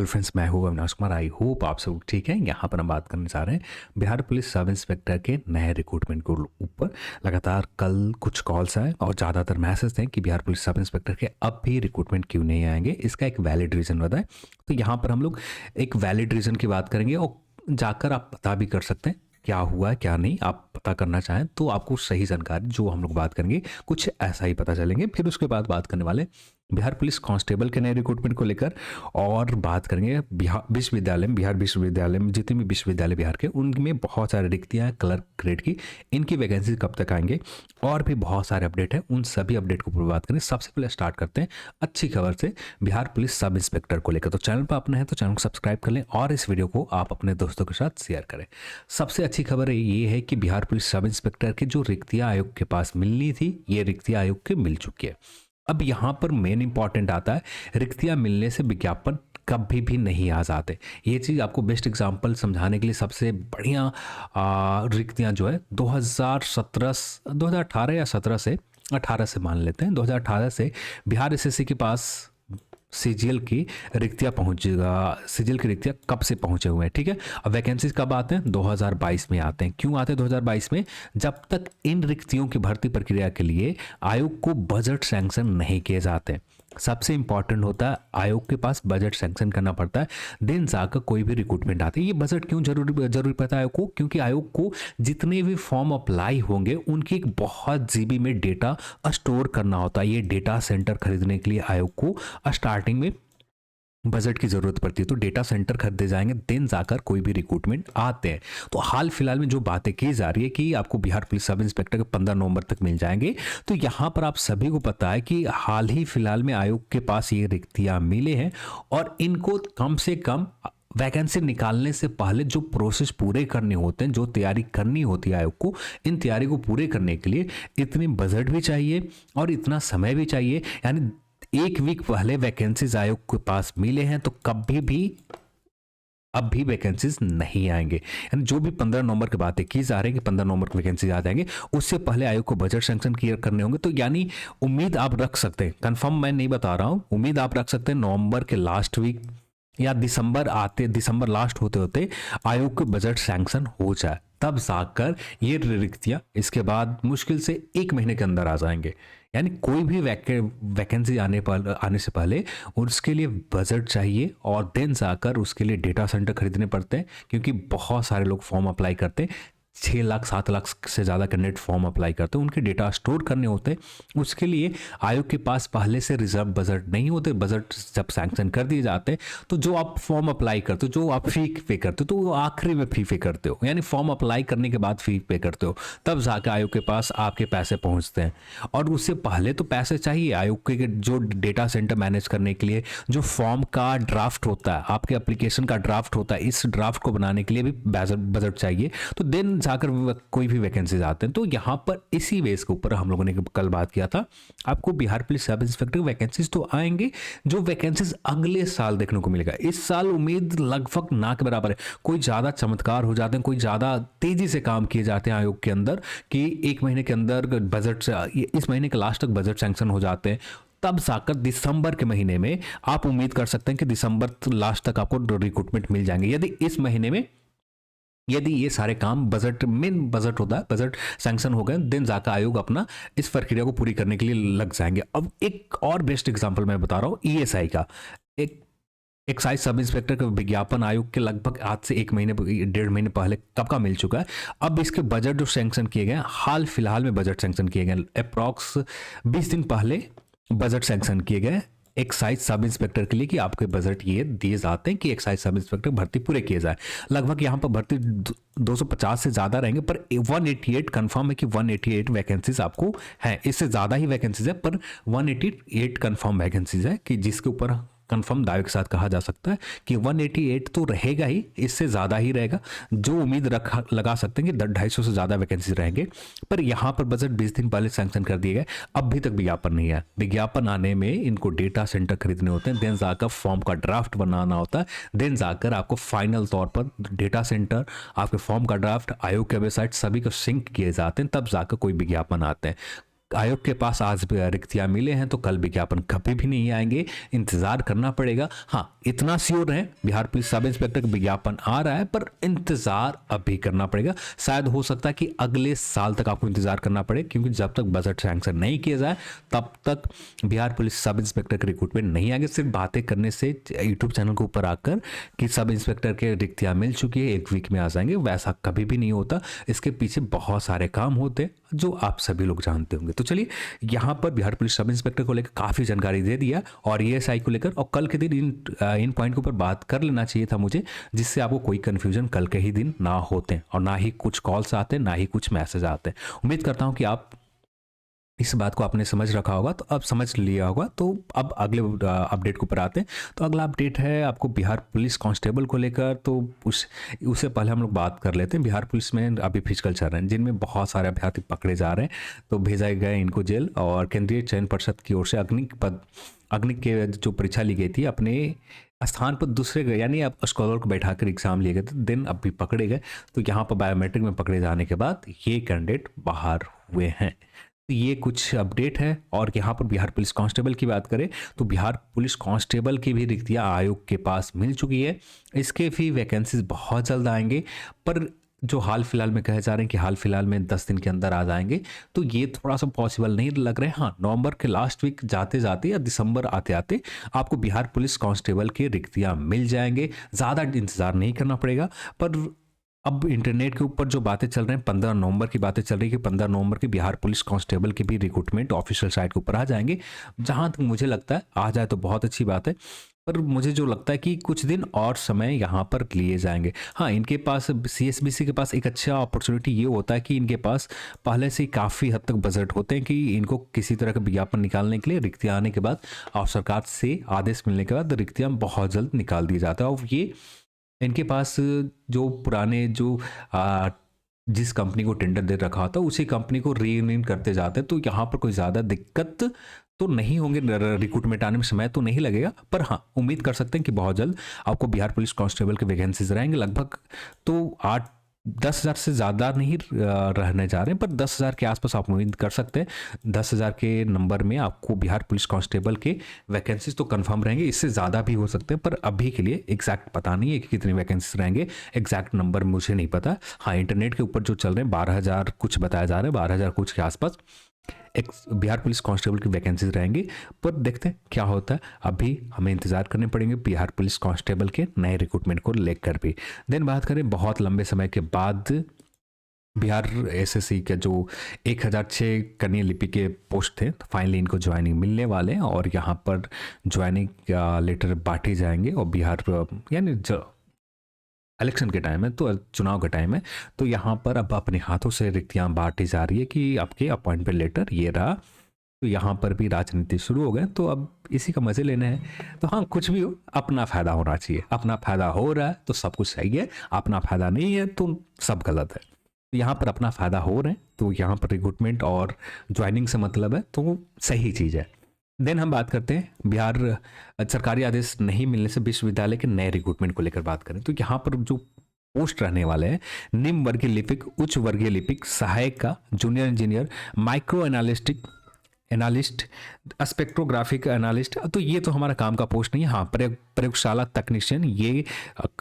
Hello friends, मैं हूँ Avinash Kumar. I hope आप सब ठीक हैं। यहाँ पर हम बात करने जा रहे हैं बिहार पुलिस सब इंस्पेक्टर के नए रिक्रूटमेंट के ऊपर। लगातार कल कुछ कॉल्स आए और ज़्यादातर मैसेज थे कि बिहार पुलिस सब इंस्पेक्टर के अब भी रिक्रूटमेंट क्यों नहीं आएंगे, इसका एक वैलिड रीज़न बताएं। तो यहाँ पर हम लोग एक वैलिड रीज़न की बात करेंगे और जाकर आप पता भी कर सकते हैं क्या हुआ है क्या नहीं। आप पता करना चाहें तो आपको सही जानकारी जो हम लोग बात करेंगे कुछ ऐसा ही पता चलेंगे। फिर उसके बाद बात करने वाले बिहार पुलिस कांस्टेबल के नए रिक्रूटमेंट को लेकर और बात करेंगे बिहार विश्वविद्यालय में जितने भी विश्वविद्यालय बिहार के उनमें बहुत सारे रिक्तियाँ हैं क्लर्क ग्रेड की, इनकी वैकेंसी कब तक आएंगे और भी बहुत सारे अपडेट हैं। उन सभी अपडेट को पूरी बात करें। सबसे पहले स्टार्ट करते हैं अच्छी खबर से बिहार पुलिस सब इंस्पेक्टर को लेकर। तो चैनल पर अपने हैं तो चैनल को सब्सक्राइब कर लें और इस वीडियो को आप अपने दोस्तों के साथ शेयर करें। सबसे अच्छी खबर ये है कि बिहार पुलिस सब इंस्पेक्टर की जो रिक्तियाँ आयोग के पास मिलनी थी, ये रिक्तियाँ आयोग के मिल चुकी है। अब यहाँ पर मेन इंपॉर्टेंट आता है, रिक्तियाँ मिलने से विज्ञापन कभी भी नहीं आ जाते। ये चीज़ आपको बेस्ट एग्जांपल समझाने के लिए सबसे बढ़िया रिक्तियाँ जो है 2018 या 17 से 18 से मान लेते हैं, 2018 से बिहार एसएससी के पास सीजीएल की रिक्तियाँ पहुँचेगा। सीजीएल की रिक्तियाँ कब से पहुँचे हुए हैं, ठीक है। अब वैकेंसीज कब आते हैं? 2022 में आते हैं। क्यों आते हैं 2022 में? जब तक इन रिक्तियों की भर्ती प्रक्रिया के लिए आयोग को बजट सैंक्शन नहीं किए जाते। सबसे इंपॉर्टेंट होता है आयोग के पास बजट सैंक्शन करना पड़ता है, देन जाकर कोई भी रिक्रूटमेंट आती है। ये बजट क्यों जरूरी पड़ता है आयोग को? क्योंकि आयोग को जितने भी फॉर्म अप्लाई होंगे उनकी एक बहुत जीबी में डेटा स्टोर करना होता है। ये डेटा सेंटर खरीदने के लिए आयोग को स्टार्टिंग में बजट की जरूरत पड़ती है, तो डेटा सेंटर खरीदे जाएंगे, देन जाकर कोई भी रिक्रूटमेंट आते हैं। तो हाल फिलहाल में जो बातें की जा रही है कि आपको बिहार पुलिस सब इंस्पेक्टर के 15 नवंबर तक मिल जाएंगे, तो यहाँ पर आप सभी को पता है कि हाल ही फिलहाल में आयोग के पास ये रिक्तियाँ मिले हैं और इनको कम से कम वैकेंसी निकालने से पहले जो प्रोसेस पूरे करने होते हैं, जो तैयारी करनी होती है आयोग को, इन तैयारी को पूरे करने के लिए इतनी बजट भी चाहिए और इतना समय भी चाहिए। यानी एक वीक पहले वैकेंसीज आयोग के पास मिले हैं तो कभी भी अब भी वैकेंसीज नहीं आएंगे। यानी जो भी 15 नवंबर की बातें की जा रही है कि 15 नवंबर को वैकेंसी आ जाएंगे, उससे पहले आयोग को बजट सैंक्शन क्लियर करने होंगे। तो यानी उम्मीद आप रख सकते हैं, कंफर्म मैं नहीं बता रहा हूं, उम्मीद आप रख सकते हैं नवंबर के लास्ट वीक या दिसंबर लास्ट होते होते आयोग के बजट सैंक्शन हो जाए, तब जाकर ये रिक्तियाँ इसके बाद मुश्किल से 1 महीने के अंदर आ जाएंगे। यानी कोई भी वैकेंसी आने से पहले उसके लिए बजट चाहिए और देन जाकर उसके लिए डेटा सेंटर खरीदने पड़ते हैं, क्योंकि बहुत सारे लोग फॉर्म अप्लाई करते हैं। 6 लाख 7 लाख से ज़्यादा कैंडिडेट फॉर्म अप्लाई करते हैं, उनके डेटा स्टोर करने होते हैं। उसके लिए आयोग के पास पहले से रिजर्व बजट नहीं होते। बजट जब सैंक्शन कर दिए जाते हैं तो जो आप फॉर्म अप्लाई करते हो, जो आप फी पे करते हो, तो वो आखिरी में फी पे करते हो। यानी फॉर्म अप्लाई करने के बाद फी पे करते हो, तब जाकर आयोग के पास आपके पैसे पहुँचते हैं। और उससे पहले तो पैसे चाहिए आयोग के, जो डेटा सेंटर मैनेज करने के लिए जो फॉर्म का ड्राफ्ट होता है, आपके एप्लीकेशन का ड्राफ्ट होता है, इस ड्राफ्ट को बनाने के लिए भी बजट चाहिए। तो देन जाकर कोई भी वैकेंसीज आते हैं। तो यहाँ पर इसी बेस के ऊपर हम लोगों ने कल बात किया था, आपको Bihar police sub inspector vacancies तो आएंगे, जो वैकेंसीज अगले साल देखने को मिलेगा। इस साल उम्मीद लगभग ना के बराबर है। कोई ज़्यादा चमत्कार हो जाते हैं, कोई ज़्यादा तेजी से काम किए जाते हैं आयोग के अंदर कि 1 महीने के अंदर बजट से, इस महीने के लास्ट तक बजट सैंक्शन हो जाते हैं, तब जाकर दिसंबर के महीने में आप उम्मीद कर सकते हैं कि दिसंबर लास्ट तक आपको रिक्रूटमेंट मिल जाएंगे। यदि इस महीने में ये सारे काम मेन बजट होता है, बजट सैंक्शन हो गए, देन जाकर आयोग अपना इस प्रक्रिया को पूरी करने के लिए लग जाएंगे। अब एक और बेस्ट एग्जांपल मैं बता रहा हूँ ईएसआई का। एक एक्साइज सब इंस्पेक्टर का विज्ञापन आयोग के लगभग आज से 1 महीने पहले कब का मिल चुका है। अब इसके बजट जो सैंक्शन किए गए, हाल फिलहाल में बजट सैंक्शन किए गए, अप्रॉक्स 20 दिन पहले बजट सैंक्शन किए गए एक्साइज सब इंस्पेक्टर के लिए कि आपके बजट ये दिए जाते हैं कि एक्साइज सब इंस्पेक्टर भर्ती पूरे किए जाए। लगभग यहाँ पर भर्ती 250 से ज़्यादा रहेंगे, पर 188 कंफर्म है कि 188 वैकेंसीज आपको हैं। इससे ज़्यादा ही वैकेंसीज है, पर 188 कंफर्म वैकेंसीज है कि जिसके ऊपर कंफर्म दावे के साथ कहा जा सकता है कि 188 तो रहेगा ही, इससे ज़्यादा ही रहेगा। जो उम्मीद लगा सकते हैं कि 250 से ज़्यादा वैकेंसी रहेंगे। पर यहाँ पर बजट 20 दिन पहले सैंक्शन कर दिए गए, अब भी तक विज्ञापन नहीं है। विज्ञापन आने में इनको डेटा सेंटर खरीदने होते हैं, देन जाकर फॉर्म का ड्राफ्ट बनाना होता है, देन जाकर आपको फाइनल तौर पर डेटा सेंटर, आपके फॉर्म का ड्राफ्ट, आयोग के वेबसाइट सभी को सिंक किए जाते हैं, तब जाकर कोई विज्ञापन आते हैं। आयोग के पास आज भी रिक्तियां मिले हैं तो कल विज्ञापन कभी भी नहीं आएंगे, इंतजार करना पड़ेगा। हाँ, इतना श्योर है, बिहार पुलिस सब इंस्पेक्टर का विज्ञापन आ रहा है, पर इंतजार अभी करना पड़ेगा। शायद हो सकता है कि अगले साल तक आपको इंतजार करना पड़े, क्योंकि जब तक बजट सैंक्शन नहीं किया जाए तब तक बिहार पुलिस सब इंस्पेक्टर के रिक्रूटमेंट नहीं आएंगे। सिर्फ बातें करने से यूट्यूब चैनल के ऊपर आकर कि सब इंस्पेक्टर के रिक्तियां मिल चुकी है, एक वीक में आ जाएंगे, वैसा कभी भी नहीं होता। इसके पीछे बहुत सारे काम होते जो आप सभी लोग जानते होंगे। तो चलिए, यहाँ पर बिहार पुलिस सब इंस्पेक्टर को लेकर काफ़ी जानकारी दे दिया और ईएसआई को लेकर, और कल के दिन इन पॉइंट के ऊपर बात कर लेना चाहिए था मुझे, जिससे आपको कोई कन्फ्यूजन कल के ही दिन ना होते और ना ही कुछ कॉल्स आते, ना ही कुछ मैसेज आते। उम्मीद करता हूँ कि आप इस बात को आपने समझ रखा होगा, तो अब समझ लिया होगा। तो अब अगले अपडेट के ऊपर आते हैं। तो अगला अपडेट है आपको बिहार पुलिस कांस्टेबल को लेकर। तो उससे पहले हम लोग बात कर लेते हैं। बिहार पुलिस में अभी फिजिकल चल रहे हैं, जिनमें बहुत सारे अभ्यर्थी पकड़े जा रहे हैं, तो भेजा गया इनको जेल। और केंद्रीय चयन पर्षद की ओर से अग्नि के जो परीक्षा ली गई थी, अपने स्थान पर दूसरे गए, यानी अब स्कॉलर को बैठा कर एग्जाम लिए गए थे, दिन अब भी पकड़े गए। तो यहाँ पर बायोमेट्रिक में पकड़े जाने के बाद ये कैंडिडेट बाहर हुए हैं। तो ये कुछ अपडेट है। और यहाँ पर बिहार पुलिस कांस्टेबल की बात करें तो बिहार पुलिस कांस्टेबल की भी रिक्तियाँ आयोग के पास मिल चुकी है। इसके भी वैकेंसीज बहुत जल्द आएंगे, पर जो हाल फिलहाल में कहे जा रहे हैं कि हाल फिलहाल में 10 दिन के अंदर आ जाएंगे, तो ये थोड़ा सा पॉसिबल नहीं लग रहा है। हाँ, नवंबर के लास्ट वीक जाते जाते या दिसंबर आते आते आपको बिहार पुलिस कांस्टेबल की रिक्तियाँ मिल जाएंगे। ज़्यादा इंतज़ार नहीं करना पड़ेगा। पर अब इंटरनेट के ऊपर जो बातें चल रहे हैं, 15 नवंबर की बातें चल रही है कि 15 नवंबर की बिहार पुलिस कांस्टेबल की भी रिक्रूटमेंट ऑफिशियल साइट के ऊपर आ जाएंगे। जहां तक मुझे लगता है आ जाए तो बहुत अच्छी बात है, पर मुझे जो लगता है कि कुछ दिन और समय यहाँ पर लिए जाएंगे। हाँ, इनके पास सीएसबीसी के पास एक अच्छा अपॉर्चुनिटी ये होता है कि इनके पास पहले से ही काफ़ी हद तक बजट होते हैं कि इनको किसी तरह का विज्ञापन निकालने के लिए रिक्तियाँ आने के बाद और सरकार से आदेश मिलने के बाद रिक्तियाँ बहुत जल्द निकाल दी जाता है। और ये इनके पास जो पुराने जो जिस कंपनी को टेंडर दे रखा था उसी कंपनी को रीयूनियन करते जाते हैं, तो यहाँ पर कोई ज़्यादा दिक्कत तो नहीं होंगे। रिक्रूटमेंट आने में समय तो नहीं लगेगा, पर हाँ, उम्मीद कर सकते हैं कि बहुत जल्द आपको बिहार पुलिस कांस्टेबल के वैकेंसीज रहेंगे। लगभग तो 10,000 से ज़्यादा नहीं रहने जा रहे हैं, पर 10,000 के आसपास आप उम्मीद कर सकते हैं। 10,000 के नंबर में आपको बिहार पुलिस कांस्टेबल के वैकेंसीज तो कंफर्म रहेंगे। इससे ज़्यादा भी हो सकते हैं, पर अभी के लिए एग्जैक्ट पता नहीं है कि कितनी वैकेंसीज रहेंगे। एग्जैक्ट नंबर मुझे नहीं पता। हाँ, इंटरनेट के ऊपर जो चल रहे हैं 12,000 कुछ बताया जा रहा है, 12,000 कुछ के आसपास एक बिहार पुलिस कांस्टेबल की वैकेंसीज रहेंगी। पर देखते हैं क्या होता है। अभी हमें इंतजार करने पड़ेंगे बिहार पुलिस कांस्टेबल के नए रिक्रूटमेंट को लेकर भी। देन बात करें, बहुत लंबे समय के बाद बिहार एसएससी के जो 1006 कन्या लिपि के पोस्ट थे, तो फाइनली इनको ज्वाइनिंग मिलने वाले हैं और यहाँ पर ज्वाइनिंग लेटर बांटे जाएंगे। और बिहार यानी इलेक्शन के टाइम है, तो चुनाव का टाइम है, तो यहाँ पर अब अपने हाथों से रिक्तियाँ बांटी जा रही है कि आपके अपॉइंटमेंट लेटर ये रहा। तो यहाँ पर भी राजनीति शुरू हो गए, तो अब इसी का मजे लेने हैं। तो हाँ, कुछ भी हो, अपना फायदा होना चाहिए। अपना फायदा हो रहा है तो सब कुछ सही है, अपना फायदा नहीं है तो सब गलत है। तो यहाँ पर अपना फायदा हो रहे हैं, तो यहाँ पर रिक्रूटमेंट और ज्वाइनिंग से मतलब है, तो सही चीज़ है। देन हम बात करते हैं बिहार सरकारी आदेश नहीं मिलने से विश्वविद्यालय के नए रिक्रूटमेंट को लेकर बात करें, तो यहाँ पर जो पोस्ट रहने वाले हैं, निम्न वर्गीय लिपिक, उच्च वर्गीय लिपिक, सहायक का, junior engineer, micro analyst, spectrographic analyst, तो ये तो हमारा काम का पोस्ट नहीं है। हाँ, प्रयोगशाला तकनीशियन, ये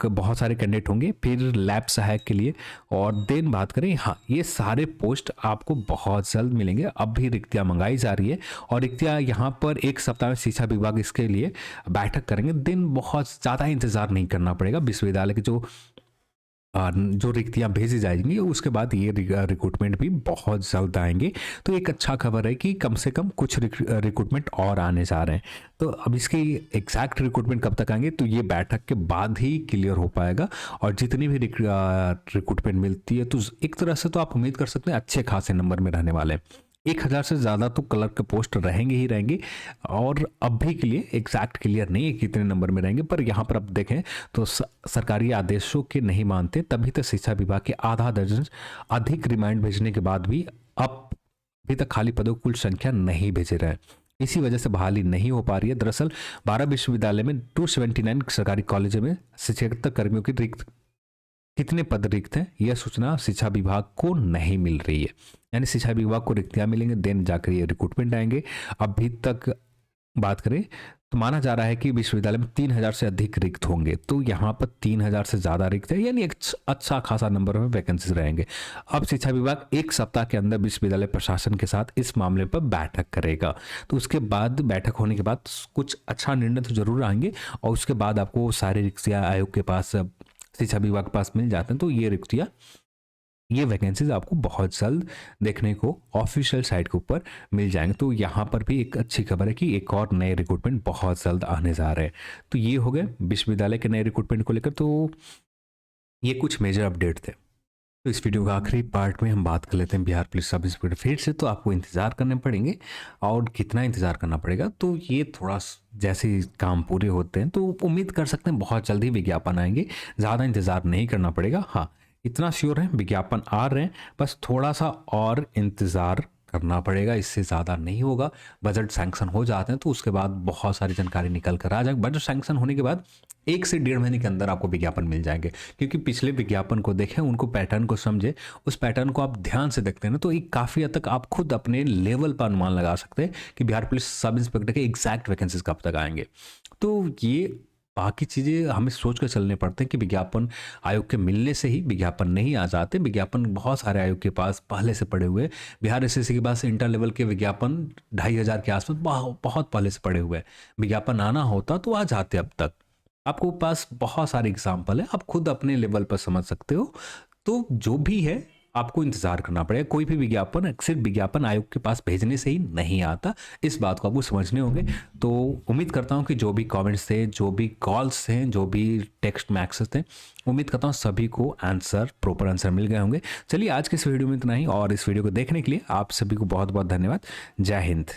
बहुत सारे कैंडिडेट होंगे। फिर लैब सहायक के लिए। और देन बात करें, हाँ, ये सारे पोस्ट आपको बहुत जल्द मिलेंगे। अब भी रिक्तियाँ मंगाई जा रही है और रिक्तियाँ यहाँ पर एक सप्ताह में शिक्षा विभाग इसके लिए बैठक करेंगे। दिन बहुत ज़्यादा इंतज़ार नहीं करना पड़ेगा। विश्वविद्यालय के जो रिक्तियाँ भेजी जाएंगी उसके बाद ये रिक्रूटमेंट भी बहुत जल्द आएंगे। तो एक अच्छा खबर है कि कम से कम कुछ रिक्रूटमेंट और आने जा रहे हैं। तो अब इसकी एग्जैक्ट रिक्रूटमेंट कब तक आएंगे, तो ये बैठक के बाद ही क्लियर हो पाएगा। और जितनी भी रिक्रूटमेंट मिलती है, तो एक तरह से तो आप उम्मीद कर सकते हैं अच्छे खासे नंबर में रहने वाले हैं। 1,000 से ज़्यादा तो क्लर्क के पोस्ट रहेंगे ही रहेंगे। और अभी के लिए एग्जैक्ट क्लियर नहीं है कितने नंबर में रहेंगे, पर यहाँ पर अब देखें तो सरकारी आदेशों के नहीं मानते तभी तक शिक्षा विभाग के आधा दर्जन अधिक रिमाइंड भेजने के बाद भी अब अभी तक खाली पदों की कुल संख्या नहीं भेजे रहे। इसी वजह से बहाली नहीं हो पा रही है। दरअसल 12 विश्वविद्यालय में 279 सरकारी कॉलेजों में 76 कर्मियों की रिक्त कितने पद रिक्त हैं, यह सूचना शिक्षा विभाग को नहीं मिल रही है। यानी शिक्षा विभाग को रिक्तियां मिलेंगे, देन जाकर ये रिक्रूटमेंट आएंगे। अभी तक बात करें तो माना जा रहा है कि विश्वविद्यालय में 3000 से अधिक रिक्त होंगे, तो यहाँ पर 3000 से ज़्यादा रिक्त है, यानी एक अच्छा खासा नंबर में वैकेंसीज रहेंगे। अब शिक्षा विभाग 1 सप्ताह के अंदर विश्वविद्यालय प्रशासन के साथ इस मामले पर बैठक करेगा। तो उसके बाद बैठक होने के बाद कुछ अच्छा निर्णय तो जरूर आएंगे, और उसके बाद आपको सारी रिक्तियाँ आयोग के पास, शिक्षा विभाग के पास मिल जाते हैं। तो ये रिक्तियाँ, ये वैकेंसीज आपको बहुत जल्द देखने को ऑफिशियल साइट के ऊपर मिल जाएंगे। तो यहाँ पर भी एक अच्छी खबर है कि एक और नए रिक्रूटमेंट बहुत जल्द आने जा रहे हैं। तो ये हो गए विश्वविद्यालय के नए रिक्रूटमेंट को लेकर। तो ये कुछ मेजर अपडेट थे। तो इस वीडियो का आखिरी पार्ट में हम बात कर लेते हैं बिहार पुलिस सब इंस्पेक्टर फिर से। तो आपको इंतज़ार करने पड़ेंगे, और कितना इंतज़ार करना पड़ेगा, तो ये थोड़ा जैसे ही काम पूरे होते हैं तो उम्मीद कर सकते हैं बहुत जल्दी विज्ञापन आएंगे, ज़्यादा इंतज़ार नहीं करना पड़ेगा। हाँ, इतना श्योर है विज्ञापन आ रहे हैं, बस थोड़ा सा और इंतज़ार करना पड़ेगा, इससे ज़्यादा नहीं होगा। बजट सैंक्शन हो जाते हैं तो उसके बाद बहुत सारी जानकारी निकल कर आ जाएगी। बजट सैंक्शन होने के बाद 1 से 1.5 महीने के अंदर आपको विज्ञापन मिल जाएंगे, क्योंकि पिछले विज्ञापन को देखें, उनको पैटर्न को समझे, उस पैटर्न को आप ध्यान से देखते हैं ना, तो एक काफ़ी हद तक आप खुद अपने लेवल पर अनुमान लगा सकते हैं कि बिहार पुलिस सब इंस्पेक्टर के एग्जैक्ट वैकेंसीज कब तक आएंगे। तो ये बाकी चीज़ें हमें सोच कर चलने पड़ते हैं कि विज्ञापन आयोग के मिलने से ही विज्ञापन नहीं आ जाते। विज्ञापन बहुत सारे आयोग के पास पहले से पड़े हुए, बिहार एसएससी के पास इंटर लेवल के विज्ञापन 2500 के आसपास बहुत पहले से पड़े हुए हैं। विज्ञापन आना होता तो आ जाते अब तक। आपको पास बहुत सारे एग्जाम्पल है, आप खुद अपने लेवल पर समझ सकते हो। तो जो भी है आपको इंतजार करना पड़ेगा। कोई भी विज्ञापन सिर्फ विज्ञापन आयोग के पास भेजने से ही नहीं आता, इस बात को आपको समझने होंगे। तो उम्मीद करता हूँ कि जो भी कमेंट्स थे, जो भी कॉल्स थे, जो भी टेक्स्ट मैसेज थे, उम्मीद करता हूँ सभी को प्रॉपर आंसर मिल गए होंगे। चलिए आज के इस वीडियो में इतना ही, और इस वीडियो को देखने के लिए आप सभी को बहुत बहुत धन्यवाद। जय हिंद।